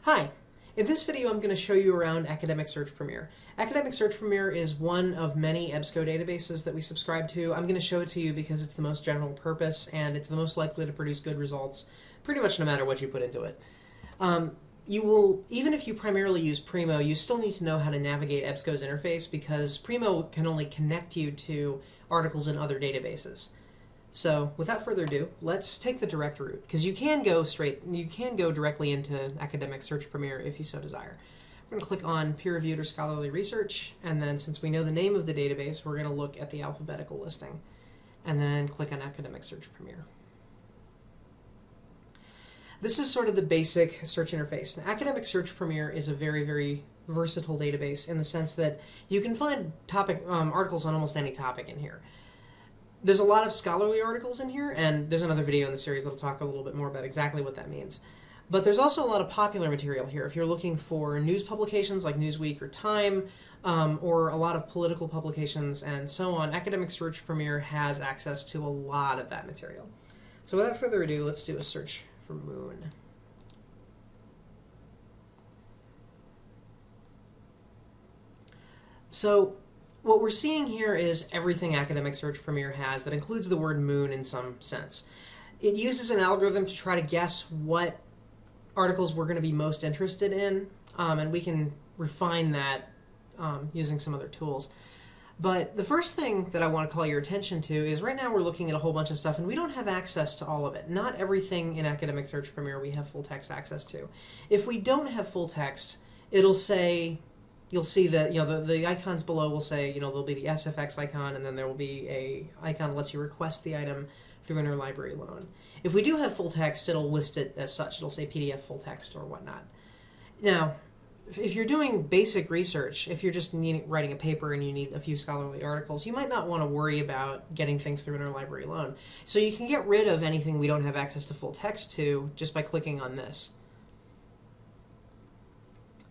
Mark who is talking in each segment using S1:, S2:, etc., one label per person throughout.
S1: Hi! In this video I'm going to show you around Academic Search Premier. Academic Search Premier is one of many EBSCO databases that we subscribe to. I'm going to show it to you because it's the most general purpose and it's the most likely to produce good results pretty much no matter what you put into it. Even if you primarily use Primo, you still need to know how to navigate EBSCO's interface because Primo can only connect you to articles in other databases. So without further ado, let's take the direct route, because you can go directly into Academic Search Premier if you so desire. We're going to click on peer-reviewed or scholarly research, and then since we know the name of the database, we're going to look at the alphabetical listing, and then click on Academic Search Premier. This is sort of the basic search interface. Now, Academic Search Premier is a very, very versatile database in the sense that you can find articles on almost any topic in here. There's a lot of scholarly articles in here, and there's another video in the series that'll talk a little bit more about exactly what that means. But there's also a lot of popular material here. If you're looking for news publications like Newsweek or Time, or a lot of political publications and so on, Academic Search Premier has access to a lot of that material. So without further ado, let's do a search for moon. So what we're seeing here is everything Academic Search Premier has that includes the word moon in some sense. It uses an algorithm to try to guess what articles we're going to be most interested in, and we can refine that using some other tools. But the first thing that I want to call your attention to is right now we're looking at a whole bunch of stuff, and we don't have access to all of it. Not everything in Academic Search Premier we have full text access to. If we don't have full text, it'll say, you'll see that the icons below will say there'll be the SFX icon, and then there will be a icon that lets you request the item through interlibrary loan. If we do have full text, it'll list it as such. It'll say PDF full text or whatnot. Now, if you're doing basic research, if you're just writing a paper and you need a few scholarly articles, you might not want to worry about getting things through interlibrary loan. So you can get rid of anything we don't have access to full text to just by clicking on this.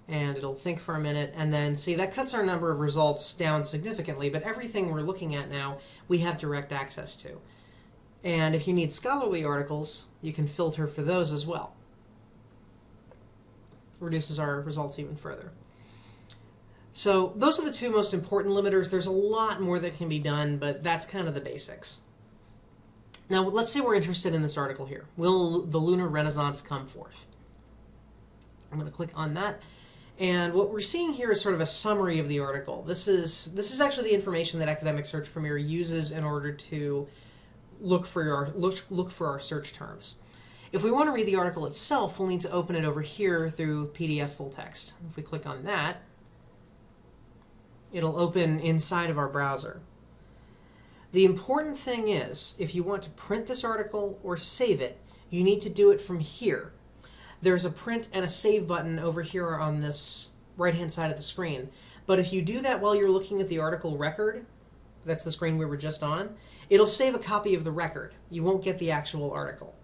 S1: And it'll think for a minute, and then see that cuts our number of results down significantly, but everything we're looking at now we have direct access to. And if you need scholarly articles, you can filter for those as well. Reduces our results even further. So those are the two most important limiters. There's a lot more that can be done, but that's kind of the basics. Now let's say we're interested in this article here. Will the lunar renaissance come forth? I'm going to click on that. And what we're seeing here is sort of a summary of the article. This is actually the information that Academic Search Premier uses in order to look for our search terms. If we want to read the article itself, we'll need to open it over here through PDF full text. If we click on that, it'll open inside of our browser. The important thing is, if you want to print this article or save it, you need to do it from here. There's a print and a save button over here on this right-hand side of the screen. But if you do that while you're looking at the article record, that's the screen we were just on, it'll save a copy of the record. You won't get the actual article.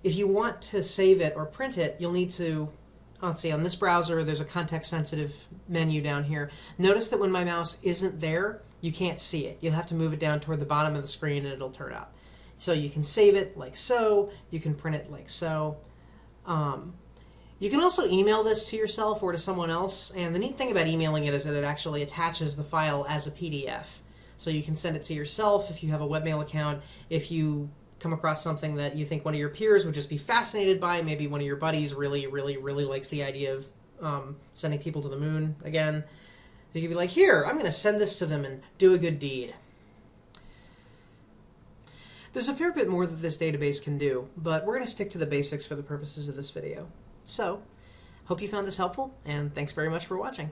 S1: If you want to save it or print it, you'll need to, let's see, on this browser, there's a context-sensitive menu down here. Notice that when my mouse isn't there, you can't see it. You'll have to move it down toward the bottom of the screen and it'll turn up. So you can save it like so, you can print it like so. You can also email this to yourself or to someone else, and the neat thing about emailing it is that it actually attaches the file as a PDF. So you can send it to yourself if you have a webmail account. If you come across something that you think one of your peers would just be fascinated by, maybe one of your buddies really likes the idea of sending people to the moon again, so you can be like, here, I'm going to send this to them and do a good deed. There's a fair bit more that this database can do, but we're going to stick to the basics for the purposes of this video. So, hope you found this helpful, and thanks very much for watching.